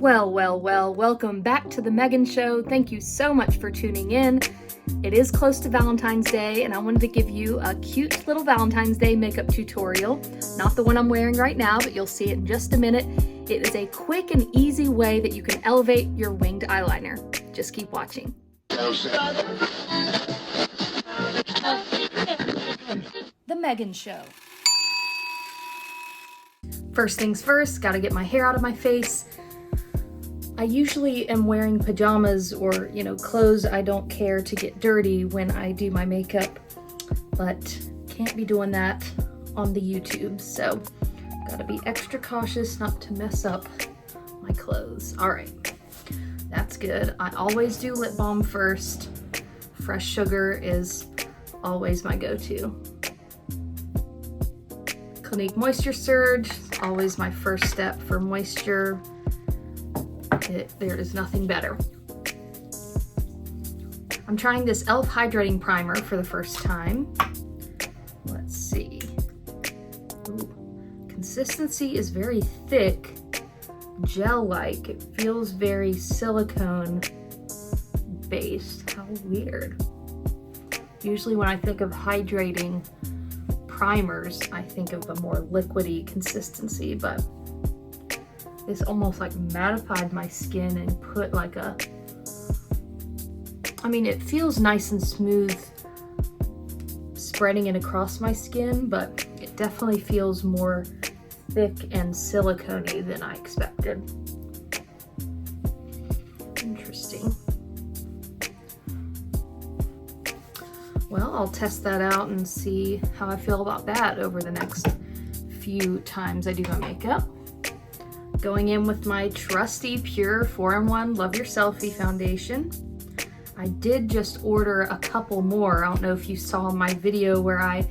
Well, welcome back to The Megan Show. Thank you so much for tuning in. It is close to Valentine's Day, and I wanted to give you a cute little Valentine's Day makeup tutorial. Not the one I'm wearing right now, but you'll see it in just a minute. It is a quick and easy way that you can elevate your winged eyeliner. Just keep watching. The Megan Show. First things first, gotta get my hair out of my face. I usually am wearing pajamas or, clothes I don't care to get dirty when I do my makeup, but can't be doing that on the YouTube, so gotta be extra cautious not to mess up my clothes. All right, that's good. I always do lip balm first. Fresh sugar is always my go-to. Clinique Moisture Surge, always my first step for moisture. There is nothing better. I'm trying this e.l.f. hydrating primer for the first time. Let's see. Ooh. Consistency is very thick, gel-like. It feels very silicone based. How weird. Usually when I think of hydrating primers, I think of a more liquidy consistency, but this almost like mattified my skin and put like it feels nice and smooth spreading it across my skin, but it definitely feels more thick and silicone-y than I expected. Interesting. Well, I'll test that out and see how I feel about that over the next few times I do my makeup. Going in with my trusty Pure 4-in-1 Love Your Selfie foundation. I did just order a couple more. I don't know if you saw my video where I,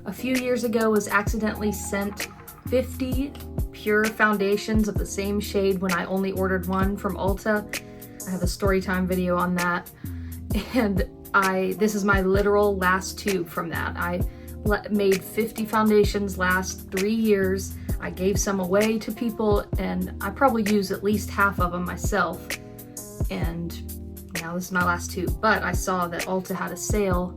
a few years ago, was accidentally sent 50 Pure foundations of the same shade when I only ordered one from Ulta. I have a story time video on that. And this is my literal last tube from that. I made 50 foundations last 3 years. I gave some away to people, and I probably used at least half of them myself. And now this is my last tube, but I saw that Ulta had a sale.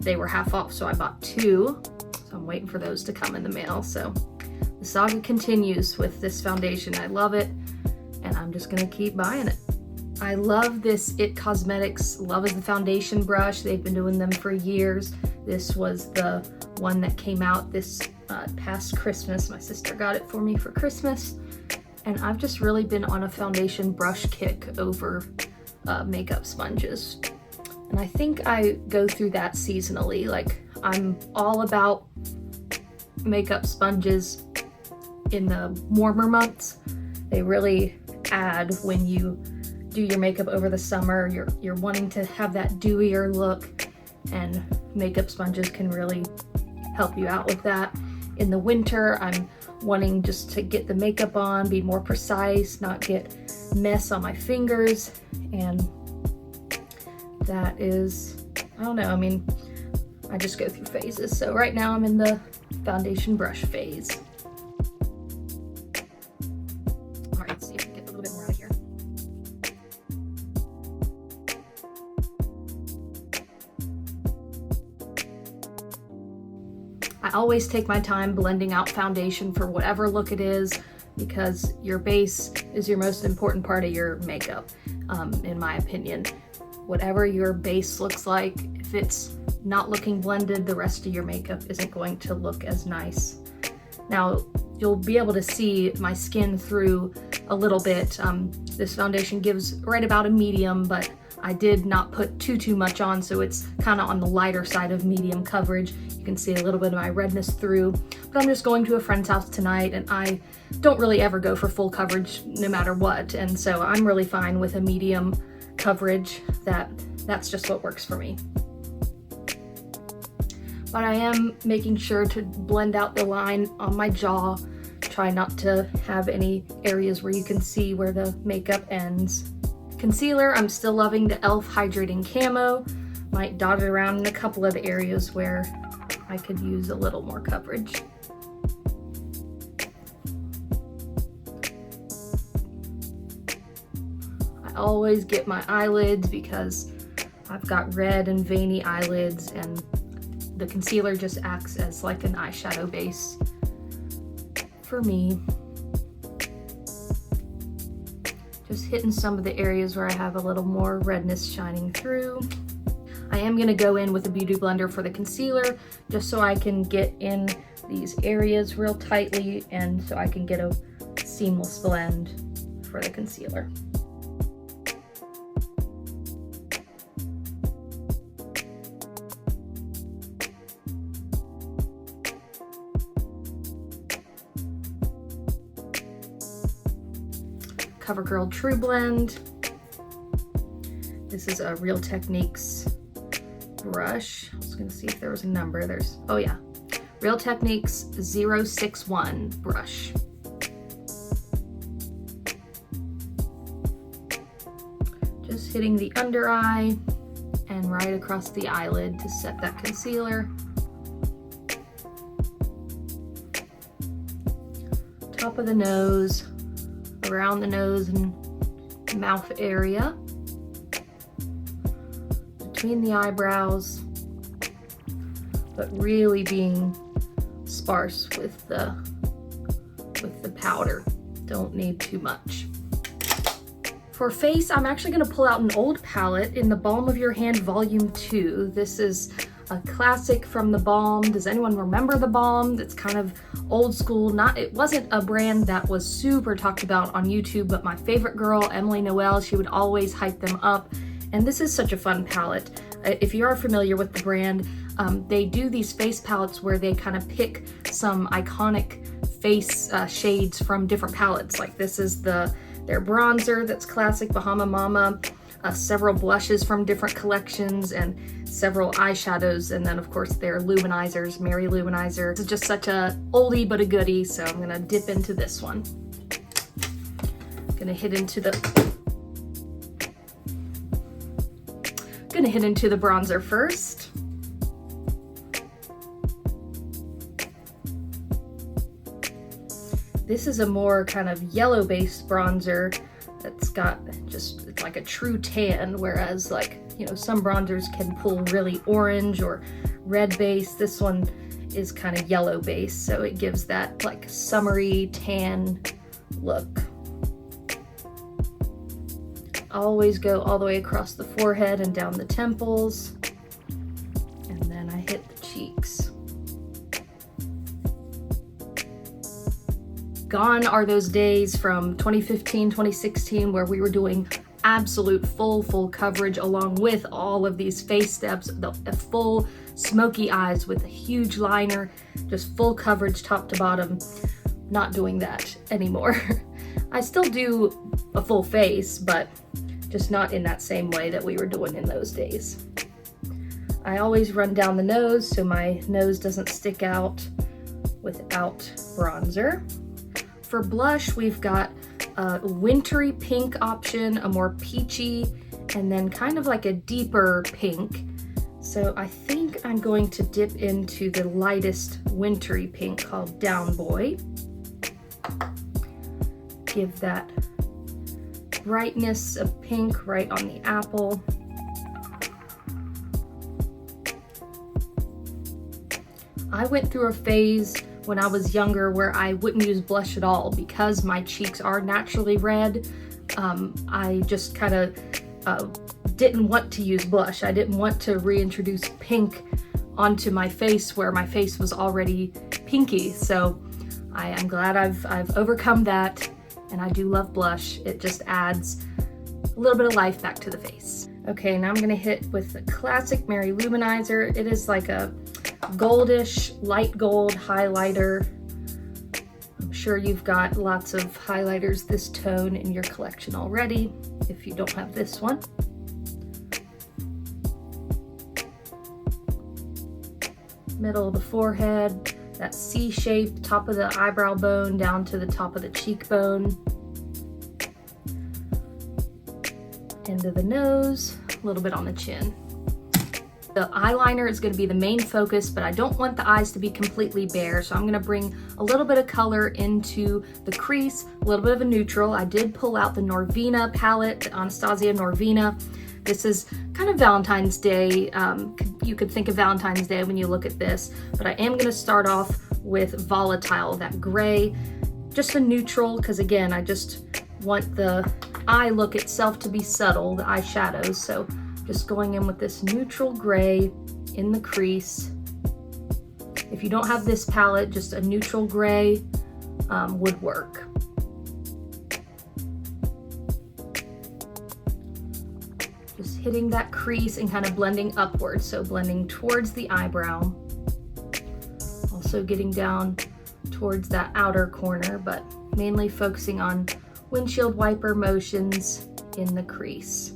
They were half off, so I bought 2. So I'm waiting for those to come in the mail. So the saga continues with this foundation. I love it, and I'm just gonna keep buying it. I love this It Cosmetics Love is the Foundation brush. They've been doing them for years. This was the one that came out this past Christmas. My sister got it for me for Christmas, and I've just really been on a foundation brush kick over makeup sponges. And I think I go through that seasonally. Like, I'm all about makeup sponges in the warmer months. They really add when you do your makeup over the summer. You're wanting to have that dewier look, and makeup sponges can really help you out with that. In the winter, I'm wanting just to get the makeup on, be more precise, not get mess on my fingers, and that is, I don't know, I just go through phases. So right now I'm in the foundation brush phase. All right, let's see if we can get a little bit more out of here. I always take my time blending out foundation for whatever look it is, because your base is your most important part of your makeup, in my opinion. Whatever your base looks like, if it's not looking blended, the rest of your makeup isn't going to look as nice. Now, you'll be able to see my skin through a little bit. This foundation gives right about a medium, but I did not put too much on, so it's kind of on the lighter side of medium coverage. You can see a little bit of my redness through, but I'm just going to a friend's house tonight, and I don't really ever go for full coverage no matter what, and so I'm really fine with a medium coverage. That's just what works for me. But I am making sure to blend out the line on my jaw. Try not to have any areas where you can see where the makeup ends. Concealer, I'm still loving the e.l.f. Hydrating Camo. Might dot it around in a couple of areas where I could use a little more coverage. always get my eyelids because I've got red and veiny eyelids, and the concealer just acts as like an eyeshadow base for me. Just hitting some of the areas where I have a little more redness shining through. I am gonna go in with a beauty blender for the concealer just so I can get in these areas real tightly and so I can get a seamless blend for the concealer. CoverGirl True Blend. This is a Real Techniques brush. I was gonna see if there was a number. Oh yeah, Real Techniques 061 brush. Just hitting the under eye and right across the eyelid to set that concealer. Top of the nose, around the nose and mouth area, between the eyebrows, but really being sparse with the powder. Don't need too much. For face, I'm actually going to pull out an old palette in the Balm of Your Hand Volume 2. This is a classic from the Balm. Does anyone remember the Balm? That's kind of old school. It wasn't a brand that was super talked about on YouTube, but my favorite girl, Emily Noel, she would always hype them up. And this is such a fun palette. If you are familiar with the brand, they do these face palettes where they kind of pick some iconic face shades from different palettes. Like this is their bronzer that's classic, Bahama Mama, several blushes from different collections, and several eyeshadows, and then of course their luminizers, Mary Luminizer. This is just such a oldie but a goodie, so I'm gonna dip into this one. Gonna hit into the bronzer first. This is a more kind of yellow-based bronzer that's got it's like a true tan, whereas like, you know, some bronzers can pull really orange or red base. This one is kind of yellow base, so it gives that like summery tan look. Always go all the way across the forehead and down the temples, and then I hit the cheeks. Gone are those days from 2015, 2016 where we were doing absolute full coverage along with all of these face steps, the full smoky eyes with a huge liner, just full coverage top to bottom. Not doing that anymore. I still do a full face, but just not in that same way that we were doing in those days. I always run down the nose so my nose doesn't stick out without bronzer. For blush, we've got a wintry pink option, a more peachy, and then kind of like a deeper pink. So I think I'm going to dip into the lightest wintry pink called Down Boy. Give that brightness of pink right on the apple. I went through a phase when I was younger where I wouldn't use blush at all because my cheeks are naturally red. I just kind of didn't want to use blush. I didn't want to reintroduce pink onto my face where my face was already pinky. So I'm glad I've overcome that, and I do love blush. It just adds a little bit of life back to the face. Okay, now I'm gonna hit with the classic Mary Luminizer. It is like a goldish, light gold highlighter. I'm sure you've got lots of highlighters this tone in your collection already, if you don't have this one. Middle of the forehead, that C shape, top of the eyebrow bone down to the top of the cheekbone. End of the nose, a little bit on the chin. The eyeliner is going to be the main focus, but I don't want the eyes to be completely bare, so I'm going to bring a little bit of color into the crease, a little bit of a neutral. I did pull out the Norvina palette, the Anastasia Norvina. This is kind of Valentine's Day. You could think of Valentine's Day when you look at this, but I am going to start off with Volatile, that gray, just a neutral, because again, I just want the eye look itself to be subtle, the eyeshadows. So just going in with this neutral gray in the crease. If you don't have this palette, just a neutral gray would work. Just hitting that crease and kind of blending upwards, so blending towards the eyebrow. Also getting down towards that outer corner, but mainly focusing on windshield wiper motions in the crease.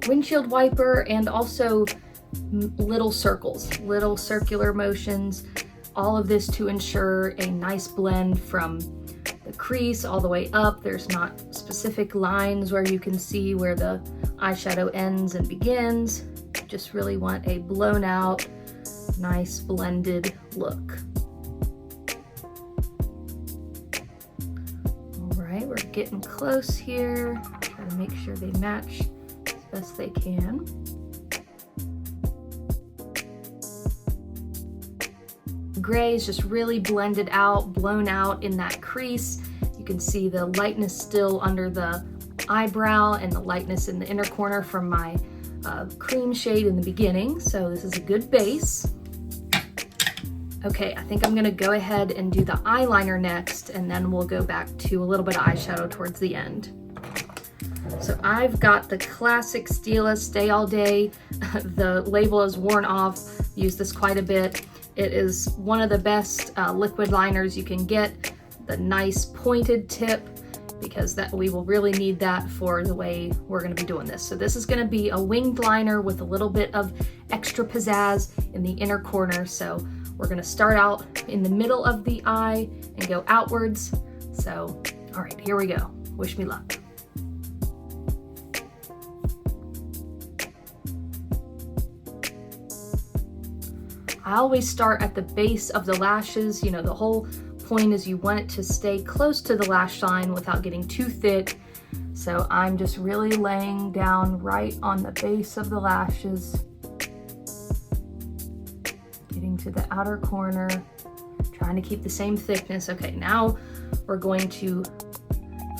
Windshield wiper and also little circles, little circular motions, all of this to ensure a nice blend from the crease all the way up. There's not specific lines where you can see where the eyeshadow ends and begins. Just really want a blown out, nice blended look. All right, we're getting close here. Try to make sure they match as best they can. Gray is just really blended out, blown out in that crease. You can see the lightness still under the eyebrow and the lightness in the inner corner from my cream shade in the beginning. So this is a good base. Okay, I think I'm gonna go ahead and do the eyeliner next, and then we'll go back to a little bit of eyeshadow towards the end. So I've got the classic Stila Stay All Day. The label is worn off, use this quite a bit. It is one of the best liquid liners you can get. The nice pointed tip, because that we will really need that for the way we're going to be doing this. So this is going to be a winged liner with a little bit of extra pizzazz in the inner corner. So we're going to start out in the middle of the eye and go outwards. So, all right, here we go. Wish me luck. I always start at the base of the lashes. You know, the whole point is you want it to stay close to the lash line without getting too thick. So I'm just really laying down right on the base of the lashes, getting to the outer corner, trying to keep the same thickness. Okay, now we're going to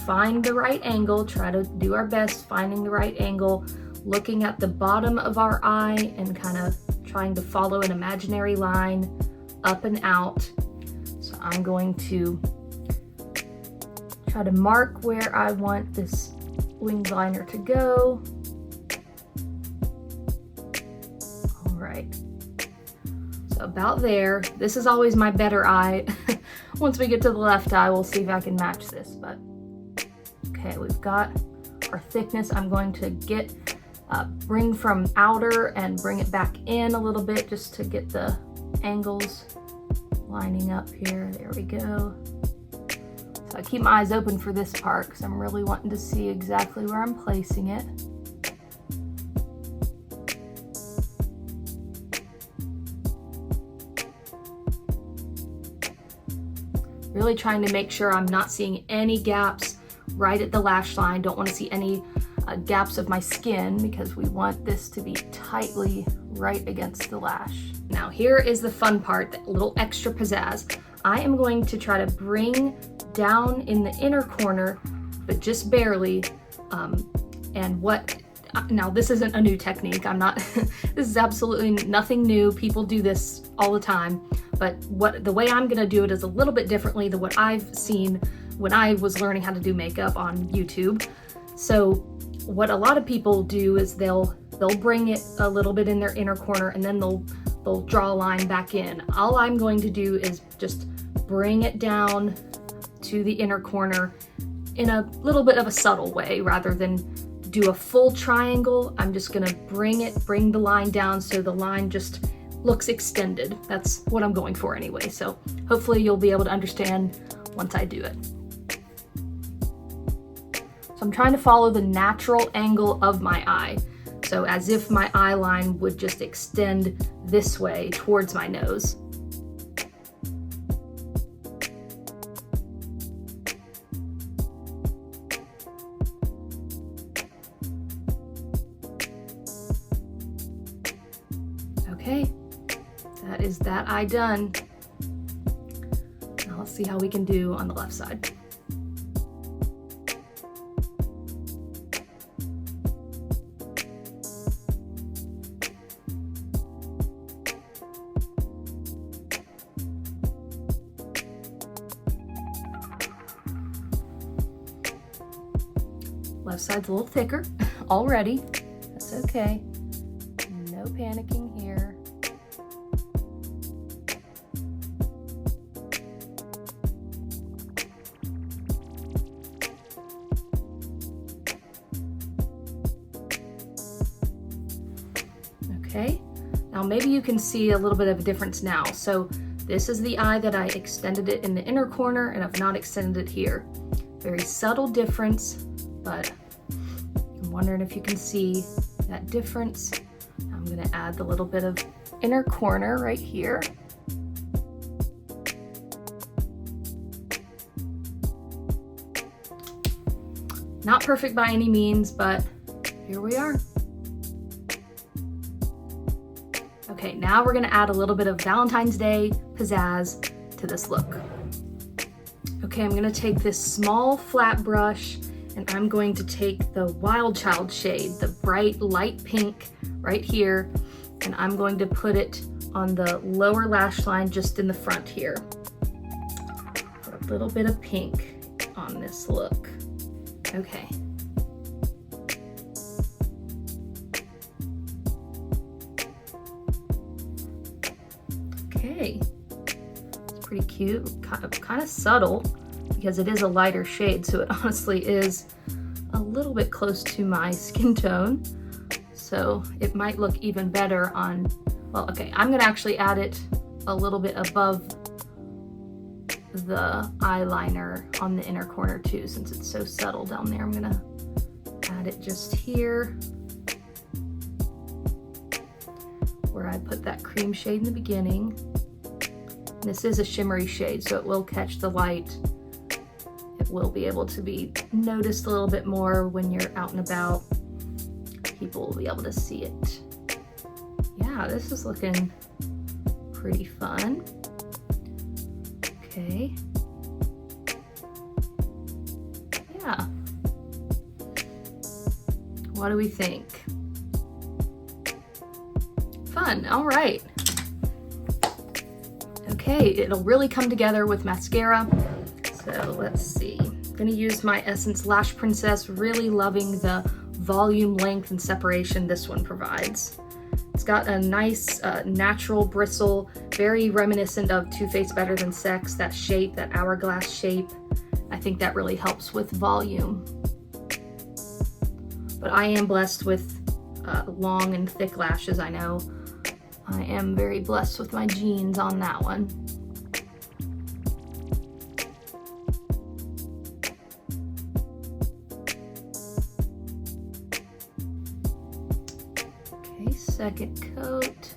find the right angle, try to do our best finding the right angle, looking at the bottom of our eye and kind of trying to follow an imaginary line up and out. So I'm going to try to mark where I want this winged liner to go. All right, so about there. This is always my better eye. Once we get to the left eye, we'll see if I can match this, but okay, we've got our thickness. I'm going to bring from outer and bring it back in a little bit just to get the angles lining up here. There we go. So I keep my eyes open for this part because I'm really wanting to see exactly where I'm placing it. Really trying to make sure I'm not seeing any gaps right at the lash line. Don't want to see any gaps of my skin because we want this to be tightly right against the lash. Now here is the fun part, that little extra pizzazz. I am going to try to bring down in the inner corner, but just barely. Now this isn't a new technique. This is absolutely nothing new. People do this all the time, but the way I'm gonna do it is a little bit differently than what I've seen when I was learning how to do makeup on YouTube. So what a lot of people do is they'll bring it a little bit in their inner corner and then they'll draw a line back in. All I'm going to do is just bring it down to the inner corner in a little bit of a subtle way rather than do a full triangle, I'm just gonna bring the line down so the line just looks extended. That's what I'm going for anyway. So hopefully you'll be able to understand once I do it. So I'm trying to follow the natural angle of my eye. So as if my eye line would just extend this way towards my nose. Okay, that is that eye done. Now let's see how we can do on the left side. Left side's a little thicker already. That's okay. No panicking here. Okay, now maybe you can see a little bit of a difference now. So this is the eye that I extended it in the inner corner, and I've not extended it here. Very subtle difference, but I'm wondering if you can see that difference. I'm gonna add the little bit of inner corner right here. Not perfect by any means, but here we are. Okay, now we're gonna add a little bit of Valentine's Day pizzazz to this look. Okay, I'm gonna take this small flat brush and I'm going to take the Wild Child shade, the bright light pink right here, and I'm going to put it on the lower lash line just in the front here. Put a little bit of pink on this look. Okay. Okay, it's pretty cute, kind of subtle because it is a lighter shade, so it honestly is a little bit close to my skin tone. So it might look even better on, well, okay, I'm gonna actually add it a little bit above the eyeliner on the inner corner too, since it's so subtle down there. I'm gonna add it just here where I put that cream shade in the beginning. And this is a shimmery shade, so it will catch the light. It will be able to be noticed a little bit more when you're out and about. People will be able to see it. Yeah, this is looking pretty fun. Okay. Yeah. What do we think? Fun, all right. Okay, it'll really come together with mascara. So let's see. I'm gonna use my Essence Lash Princess, really loving the volume, length, and separation this one provides. It's got a nice natural bristle, very reminiscent of Too Faced Better Than Sex, that shape, that hourglass shape. I think that really helps with volume. But I am blessed with long and thick lashes, I know. I am very blessed with my genes on that one. Okay, second coat.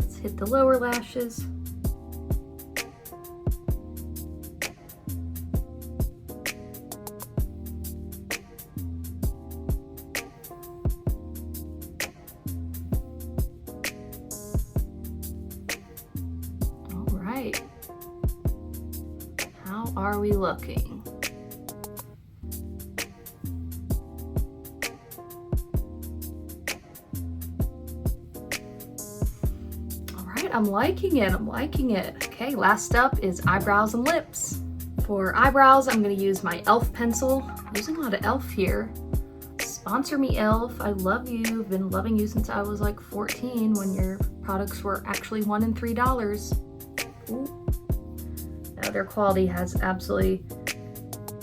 Let's hit the lower lashes. How are we looking? All right, I'm liking it, I'm liking it. Okay, last up is eyebrows and lips. For eyebrows, I'm gonna use my e.l.f. pencil. I'm using a lot of e.l.f. here. Sponsor me, e.l.f. I love you. I've been loving you since I was like 14 when your products were actually $1 and $3. Ooh. Now their quality has absolutely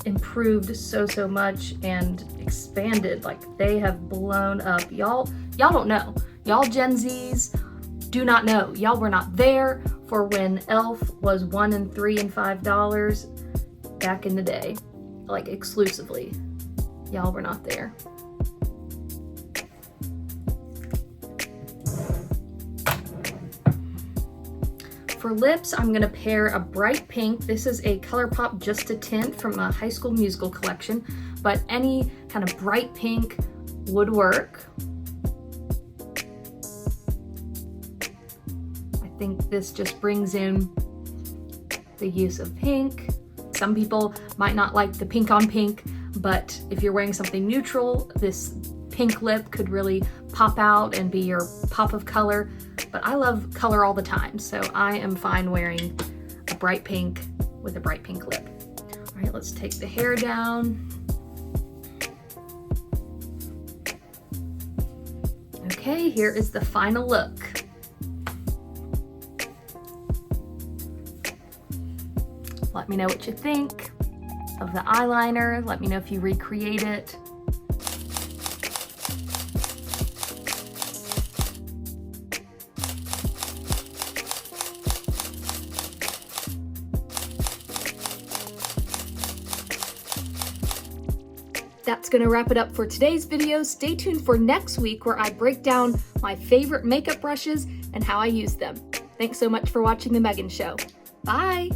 improved so much and expanded. Like, they have blown up. Y'all don't know. Y'all Gen Zs do not know. Y'all were not there for when e.l.f. was $1 and $3 and $5 back in the day, like exclusively. Y'all were not there. For lips, I'm gonna pair a bright pink. This is a ColourPop Just a Tint from a High School Musical collection, but any kind of bright pink would work. I think this just brings in the use of pink. Some people might not like the pink on pink, but if you're wearing something neutral, this pink lip could really pop out and be your pop of color. But I love color all the time, so I am fine wearing a bright pink with a bright pink lip. All right, let's take the hair down. Okay, here is the final look. Let me know what you think of the eyeliner. Let me know if you recreate it. That's gonna wrap it up for today's video. Stay tuned for next week where I break down my favorite makeup brushes and how I use them. Thanks so much for watching The Megan Show. Bye!